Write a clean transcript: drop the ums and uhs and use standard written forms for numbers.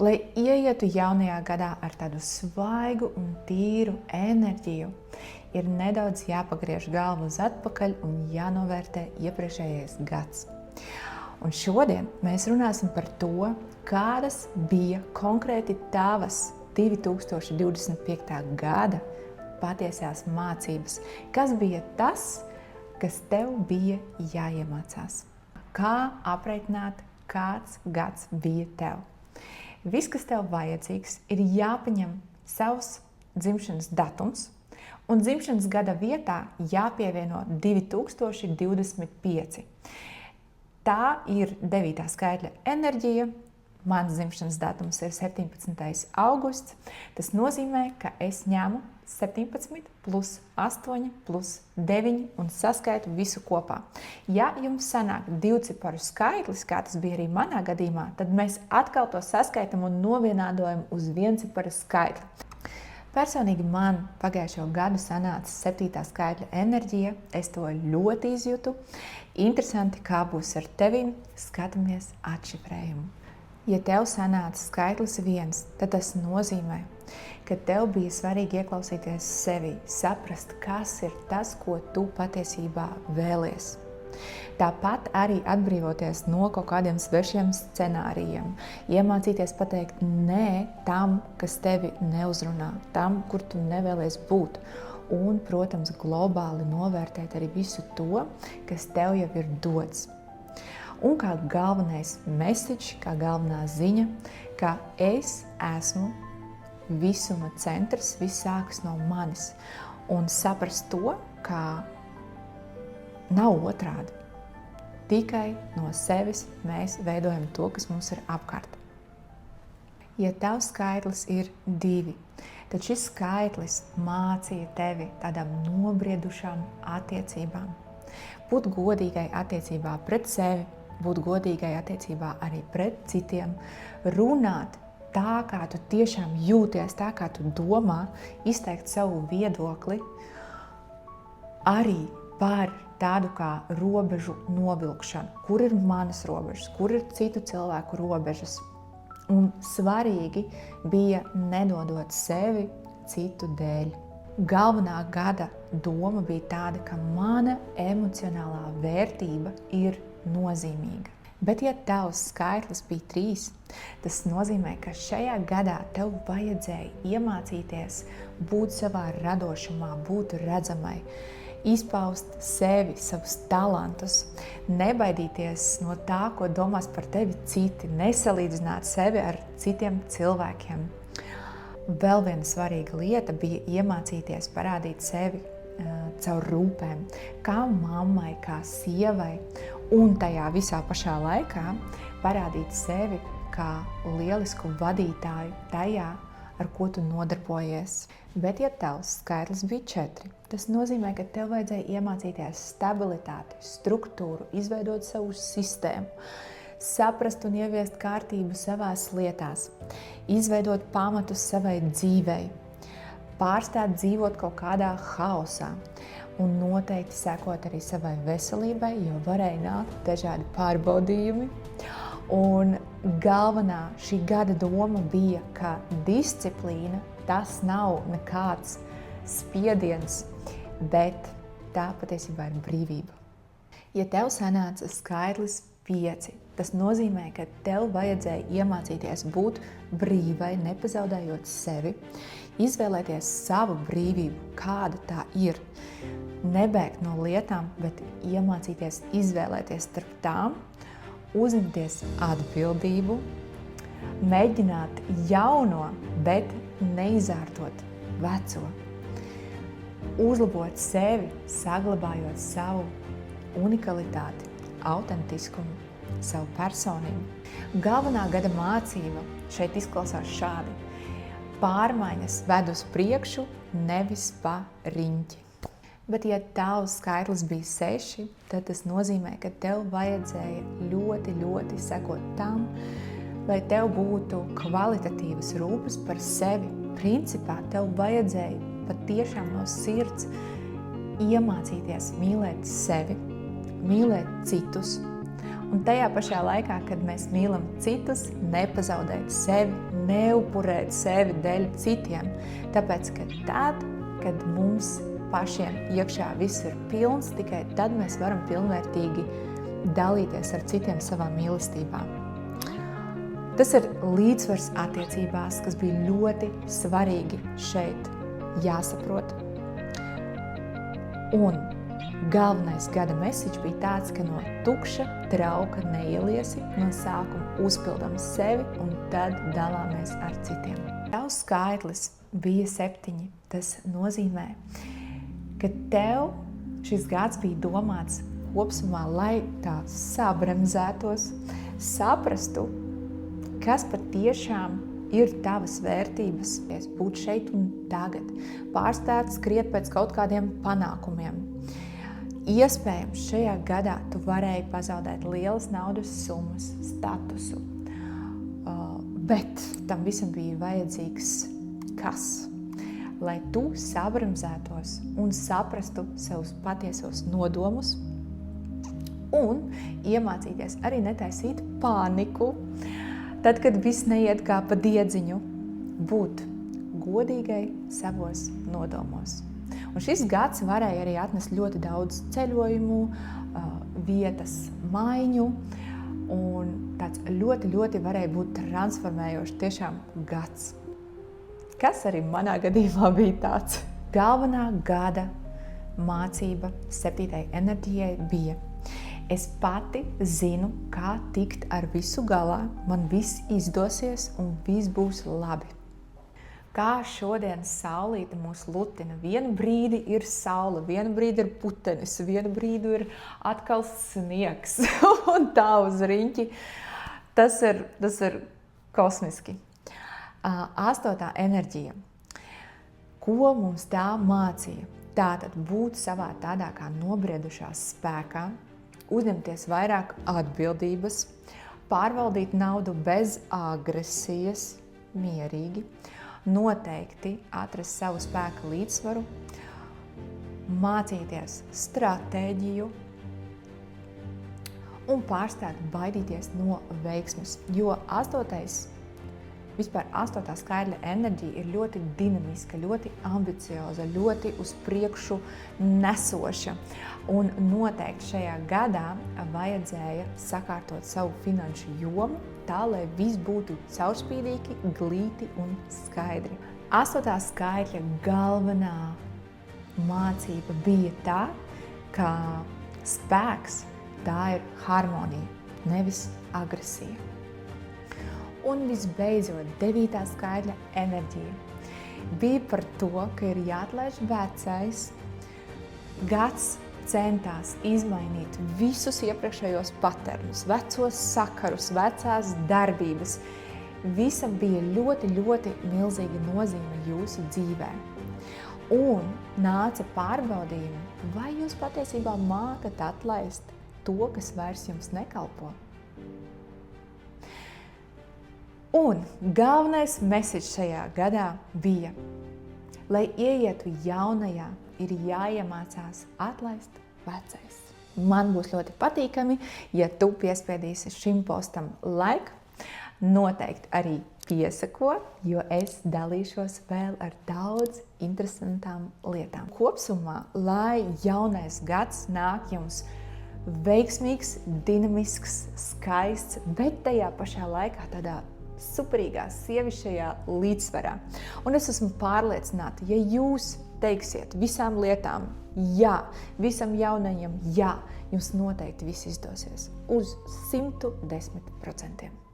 Lai ieietu jaunajā gadā ar tādu svaigu un tīru enerģiju, ir nedaudz jāpagriež galvu uz atpakaļ un jānovērtē iepriekšējais gads. Un šodien mēs runāsim par to, kādas bija konkrēti tavas 2025. gada patiesās mācības. Kas bija tas, kas tev bija jāiemācās? Kā aprēķināt, kāds gads bija tev? Viss, kas tev vajadzīgs, ir jāpaņem savs dzimšanas datums, un dzimšanas gada vietā jāpievieno 2025. Tā ir 9. skaitļa enerģija. Mans dzimšanas datums ir 17. augusts. Tas nozīmē, ka es ņemu 17 plus 8 plus 9 un saskaitu visu kopā. Ja jums sanāk divciparu skaitlis, kā tas bija arī manā gadījumā, tad mēs atkal to saskaitam un novienādojam uz viencipara skaitli. Personīgi man pagājušo gadu sanāca 7. skaitļa enerģija. Es to ļoti izjūtu. Interesanti, kā būs ar tevim. Skatāmies atšifrējumu. Ja tev sanāca skaitlis 1, tad tas nozīmē, ka tev bija svarīgi ieklausīties sevī, saprast, kas ir tas, ko tu patiesībā vēlies. Tāpat arī atbrīvoties no kaut kādiem svešiem scenārijiem, iemācīties pateikt nē tam, kas tevi neuzrunā, tam, kur tu nevēlies būt. Un, protams, globāli novērtēt arī visu to, kas tev jau ir dots. Un kā galvenais message, kā galvenā ziņa, ka es esmu visuma centrs, viss sākas no manis. Un saprast to, ka nav otrādi. Tikai no sevis mēs veidojam to, kas mums ir apkārt. Ja tavs skaitlis ir 2, tad šis skaitlis mācīja tevi tādām nobriedušām attiecībām. Būt godīgai attiecībā pret sevi, būt godīgai attiecībā arī pret citiem, runāt tā, kā tu tiešām jūties, tā, kā tu domā, izteikt savu viedokli, arī par tādu kā robežu novilkšanu. Kur ir manas robežas, kur ir citu cilvēku robežas. Un svarīgi bija nedodot sevi citu dēļ. Galvenā gada doma bija tāda, ka mana emocionālā vērtība ir nozīmīga. Bet ja tavs skaitlis bija 3, tas nozīmē, ka šajā gadā tev vajadzēja iemācīties būt savā radošumā, būt redzamai, izpaust sevi, savus talantus, nebaidīties no tā, ko domās par tevi citi, nesalīdzināt sevi ar citiem cilvēkiem. Vēl viena svarīga lieta bija iemācīties parādīt sevi caur rūpēm, kā mammai, kā sievai, un tajā visā pašā laikā parādīt sevi kā lielisku vadītāju tajā, ar ko tu nodarbojies. Bet, ja tavs skaitlis bija 4, tas nozīmē, ka tev vajadzēja iemācīties stabilitāti, struktūru, izveidot savu sistēmu, saprast un ieviest kārtību savās lietās, izveidot pamatus savai dzīvei, pārstāt dzīvot kaut kādā haosā un noteikti sekot arī savai veselībai, jo varēja nākt dažādi pārbaudījumi. Un galvenā šī gada doma bija, ka disciplīna tas nav nekāds spiediens, bet tā patiesībā ir brīvība. Ja tev sanāca skaitlis 5, tas nozīmē, ka tev vajadzēja iemācīties būt brīvai, nepazaudējot sevi, izvēlēties savu brīvību, kāda tā ir, nebēgt no lietām, bet iemācīties izvēlēties starp tām, uzņemties atbildību, mēģināt jauno, bet neizārtot veco, uzlabot sevi, saglabājot savu unikalitāti, autentiskumu, savu personību. Galvenā gada mācība šeit izklausās šādi. Pārmaiņas ved uz priekšu, nevis pa riņķi. Bet, ja tavs skaitlis bija 6, tad tas nozīmē, ka tev vajadzēja ļoti sekot tam, lai tev būtu kvalitatīvas rūpes par sevi. Principā tev vajadzēja patiešām no sirds iemācīties mīlēt sevi, mīlēt citus Un tajā pašā laikā, kad mēs mīlam citus, nepazaudēt sevi, neupurēt sevi dēļ citiem. Tāpēc, ka tad, kad mums pašiem iekšā viss ir pilns, tikai tad mēs varam pilnvērtīgi dalīties ar citiem savā mīlestībā. Tas ir līdzsvars attiecībās, kas bija ļoti svarīgi šeit jāsaprot. Un galvenais gada message bija tāds, ka no tukša trauka neieliesi, no sākuma uzpildam sevi un tad dalāmies ar citiem. Tavs skaitlis bija 7. Tas nozīmē, ka tev šis gads bija domāts kopsumā, lai tā sabremzētos, saprastu, kas patiešām ir tavas vērtības, būt šeit un tagad, pārstāt skriet pēc kaut kādiem panākumiem. Iespējams, šajā gadā tu varēji pazaudēt lielas naudas summas, statusu, bet tam visam bija vajadzīgs kas? Lai tu sabremzētos un saprastu savus patiesos nodomus un iemācīties arī netaisīt paniku, tad, kad viss neiet kā pa diedziņu, būt godīgai savos nodomos. Un šis gads varēja arī atnest ļoti daudz ceļojumu, vietas maiņu, un tāds ļoti varēja būt transformējošs tiešām gads. Kas arī manā gadījumā bija tāds. Galvenā gada mācība 7. enerģijai bija: es pati zinu, kā tikt ar visu galā, man viss izdosies un viss būs labi. Kā šodien saulīte mūs lutina. Vienu brīdi ir saule, vienu brīdi ir putenis, vienu brīdi ir atkal sniegs un tā uz riņķi. Tas ir kosmiski. 8. enerģija. Ko mums tā mācīja? Tātad būt savā tādā kā nobriedušā spēkā, uzņemties vairāk atbildības, pārvaldīt naudu bez agresijas, mierīgi, noteikti atrast savu spēka līdzsvaru, mācīties stratēģiju un pārstāt baidīties no veiksmes, jo 8. skaitļa enerģija ir ļoti dinamiska, ļoti ambicioza, ļoti uz priekšu nesoša. Un noteikti šajā gadā vajadzēja sakārtot savu finanšu jomu tā, lai viss būtu caurspīdīgi, glīti un skaidri. 8. skaitļa galvenā mācība bija tā, ka spēks tā ir harmonija, nevis agresija. Un visbeidzot, 9. skaitļa enerģija bija par to, ka ir jāatlaiž vecais. Gads centās izmainīt visus iepriekšējos paternus, vecos sakarus, vecās darbības. Visam bija ļoti milzīga nozīme jūsu dzīvē. Un nāca pārbaudījumi, vai jūs patiesībā mākat atlaist to, kas vairs jums nekalpo. Un galvenais message šajā gadā bija, lai ieietu jaunajā, ir jāiemācās atlaist vecais. Man būs ļoti patīkami, ja tu piespiedīsi šim postam like, noteikti arī piesako, jo es dalīšos vēl ar daudz interesantām lietām. Kopsumā, lai jaunais gads nāk jums veiksmīgs, dinamisks, skaists, bet tajā pašā laikā tādā superīgā sievišķajā līdzsvarā. Un es esmu pārliecināta, ja jūs teiksiet visām lietām jā, visam jaunajam jā, jums noteikti viss izdosies uz 110%.